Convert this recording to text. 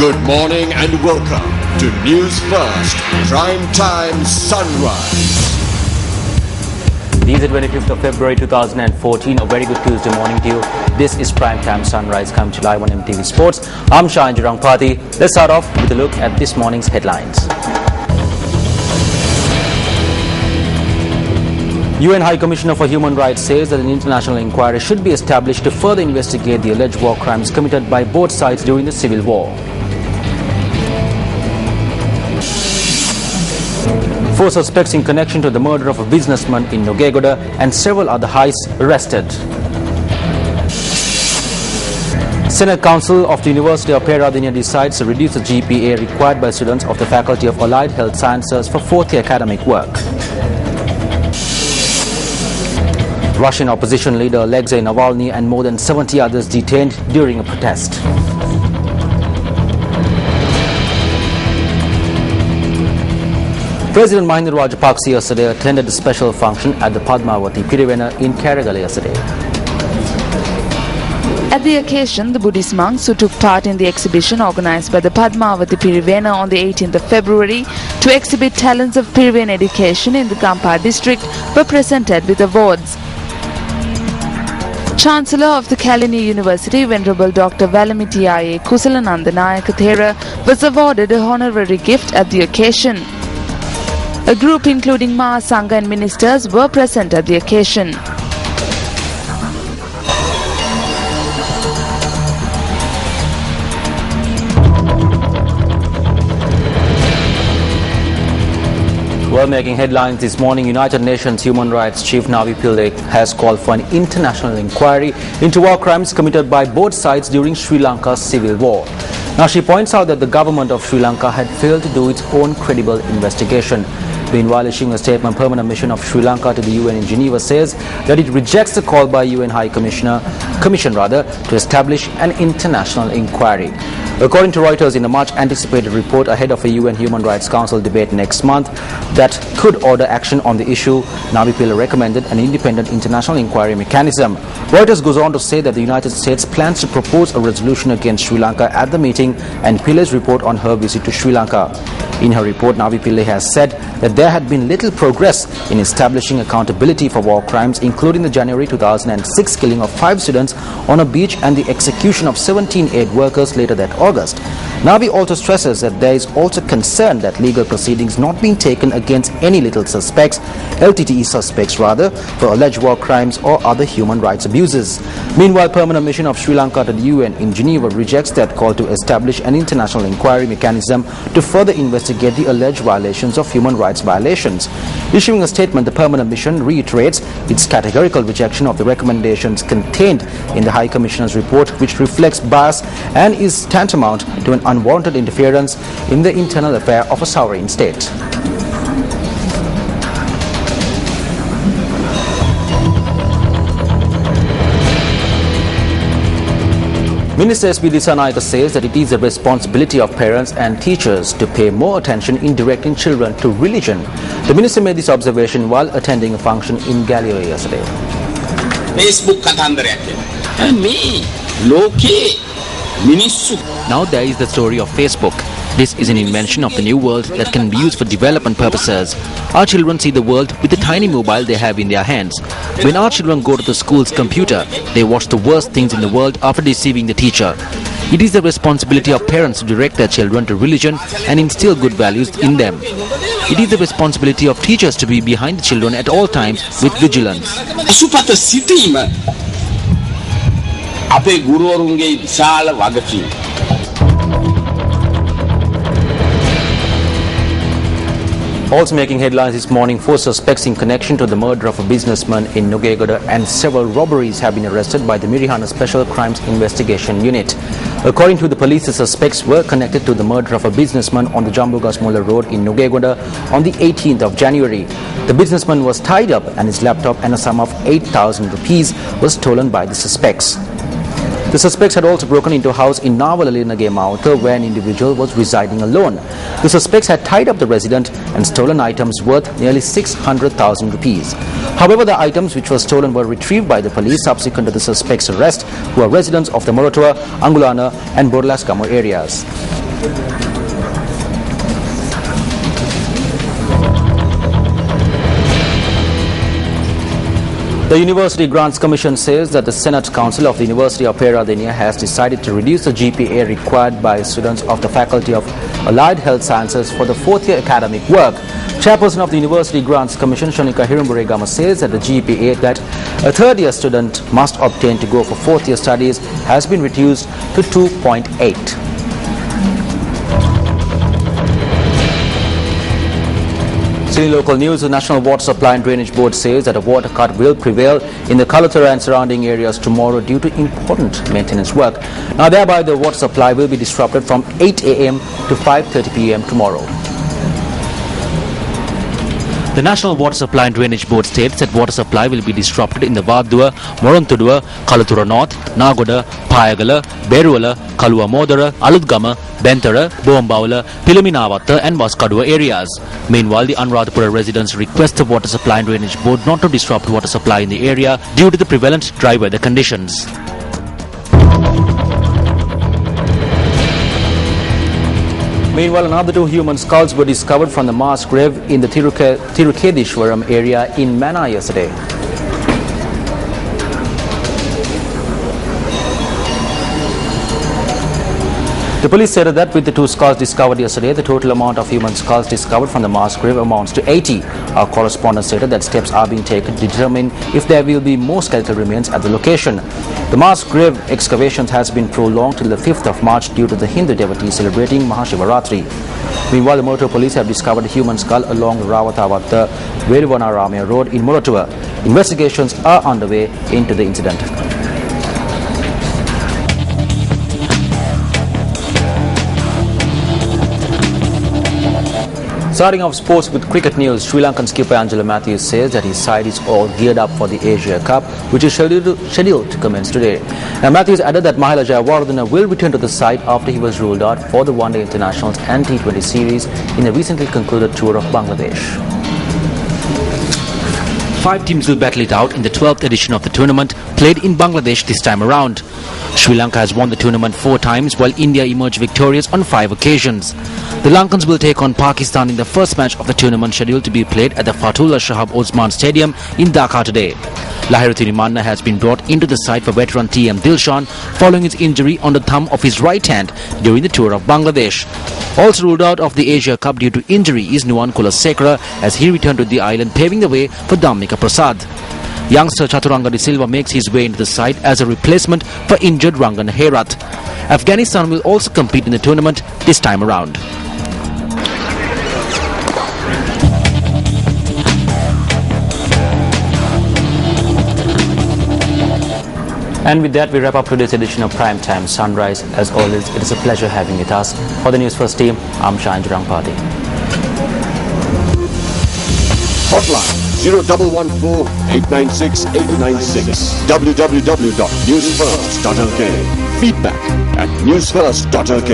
Good morning and welcome to Newsfirst Prime Time Sunrise. These are 25th of February 2014. A very good Tuesday morning to you. This is Prime Time Sunrise, come to live on MTV Sports. I'm Shahan Jurangpati. Let's start off with a look at this morning's headlines. UN High Commissioner for Human Rights says that an international inquiry should be established to further investigate the alleged war crimes committed by both sides during the civil war. 4 suspects in connection to the murder of a businessman in Nogegoda and several other heists arrested. Senate Council of the University of Peradeniya decides to reduce the GPA required by students of the Faculty of Allied Health Sciences for 4th year academic work. Russian opposition leader Alexei Navalny and more than 70 others detained during a protest. President Mahinda Rajapaksa yesterday attended a special function at the Padmavati Pirivena in Kerala yesterday. At the occasion, the Buddhist monks who took part in the exhibition organized by the Padmavati Pirivena on the 18th of February to exhibit talents of Pirivena education in the Gampa district were presented with awards. Chancellor of the Kalini University, Venerable Dr. Valamiti I.A. Kusalananda Nayakathera, was awarded a honorary gift at the occasion. A group including Mahasangha and ministers were present at the occasion. Well, making headlines this morning, United Nations Human Rights Chief Navi Pillay has called for an international inquiry into war crimes committed by both sides during Sri Lanka's civil war. Now, she points out that the government of Sri Lanka had failed to do its own credible investigation. Meanwhile, issuing a statement, Permanent Mission of Sri Lanka to the UN in Geneva says that it rejects the call by UN High Commission to establish an international inquiry. According to Reuters, in a much-anticipated report ahead of a UN Human Rights Council debate next month that could order action on the issue, Navi Pillay recommended an independent international inquiry mechanism. Reuters goes on to say that the United States plans to propose a resolution against Sri Lanka at the meeting and Pillay's report on her visit to Sri Lanka. In her report, Navi Pillay has said that there had been little progress in establishing accountability for war crimes, including the January 2006 killing of 5 students on a beach and the execution of 17 aid workers later that August. Navi also stresses that there is also concern that legal proceedings not being taken against any little suspects, LTTE suspects rather, for alleged war crimes or other human rights abuses. Meanwhile, Permanent Mission of Sri Lanka to the UN in Geneva rejects that call to establish an international inquiry mechanism to further investigate the alleged violations of human rights violations. Issuing a statement, the Permanent Mission reiterates its categorical rejection of the recommendations contained in the High Commissioner's report, which reflects bias and is tantamount to an unwanted interference in the internal affair of a sovereign state. Minister S.B. Dissanayake says that it is the responsibility of parents and teachers to pay more attention in directing children to religion. The minister made this observation while attending a function in Galileo yesterday. Now there is the story of Facebook. This is an invention of the new world that can be used for development purposes. Our children see the world with the tiny mobile they have in their hands. When our children go to the school's computer, they watch the worst things in the world after deceiving the teacher. It is the responsibility of parents to direct their children to religion and instill good values in them. It is the responsibility of teachers to be behind the children at all times with vigilance. Also making headlines this morning, 4 suspects in connection to the murder of a businessman in Nogegoda and several robberies have been arrested by the Mirihana Special Crimes Investigation Unit. According to the police, the suspects were connected to the murder of a businessman on the Jambugasmola Road in Nogegoda on the 18th of January. The businessman was tied up and his laptop and a sum of 8,000 rupees was stolen by the suspects. The suspects had also broken into a house in Nawalalinage Mauta where an individual was residing alone. The suspects had tied up the resident and stolen items worth nearly 600,000 rupees. However, the items which were stolen were retrieved by the police subsequent to the suspects' arrest, who are residents of the Morotua, Angulana and Borlaskamo areas. The University Grants Commission says that the Senate Council of the University of Peradeniya has decided to reduce the GPA required by students of the Faculty of Allied Health Sciences for the fourth-year academic work. Chairperson of the University Grants Commission, Shanika Hirumburegama, says that the GPA that a third-year student must obtain to go for fourth-year studies has been reduced to 2.8. In local news, the National Water Supply and Drainage Board says that a water cut will prevail in the Kalathura and surrounding areas tomorrow due to important maintenance work. Now, thereby, the water supply will be disrupted from 8 a.m. to 5:30 p.m. tomorrow. The National Water Supply and Drainage Board states that water supply will be disrupted in the Vadua, Morontuduwa, Kalathura North, Nagoda, Payagala, Beruwala, Kalua Modara, Aludgama, Bentara, Bombawala, Pilaminawata and Vaskadua areas. Meanwhile, the Anuradhapura residents request the Water Supply and Drainage Board not to disrupt water supply in the area due to the prevalent dry weather conditions. Meanwhile, another 2 human skulls were discovered from the mass grave in the Tirukedishwaram area in Mana yesterday. The police said that with the 2 skulls discovered yesterday, the total amount of human skulls discovered from the mass grave amounts to 80. Our correspondent stated that steps are being taken to determine if there will be more skeletal remains at the location. The mass grave excavations has been prolonged till the 5th of March due to the Hindu devotees celebrating Mahashivaratri. Meanwhile, the motor police have discovered a human skull along Ravatavatta Veruvanaramaya Road in Moratuva. Investigations are underway into the incident. Starting off sports with cricket news, Sri Lankan skipper Angelo Matthews says that his side is all geared up for the Asia Cup, which is scheduled to commence today. Now, Matthews added that Mahela Jayawardena will return to the side after he was ruled out for the One-Day Internationals and T20 series in the recently concluded tour of Bangladesh. 5 teams will battle it out in the 12th edition of the tournament, played in Bangladesh this time around. Sri Lanka has won the tournament 4 times, while India emerged victorious on 5 occasions. The Lankans will take on Pakistan in the first match of the tournament, scheduled to be played at the Fatullah Shahab Osman Stadium in Dhaka today. Lahiruddin Manna has been brought into the side for veteran TM Dilshan following his injury on the thumb of his right hand during the tour of Bangladesh. Also ruled out of the Asia Cup due to injury is Nuwan Kulasekara as he returned to the island, paving the way for Dhammika Prasad. Youngster Chaturanga De Silva makes his way into the side as a replacement for injured Rangan Herath. Afghanistan will also compete in the tournament this time around. And with that, we wrap up today's edition of Primetime Sunrise. As always, it is a pleasure having with us. For the Newsfirst team, I'm Shayan Jurangpati. Hotline 0114-896-896. www.newsfirst.lk. Feedback at newsfirst.lk.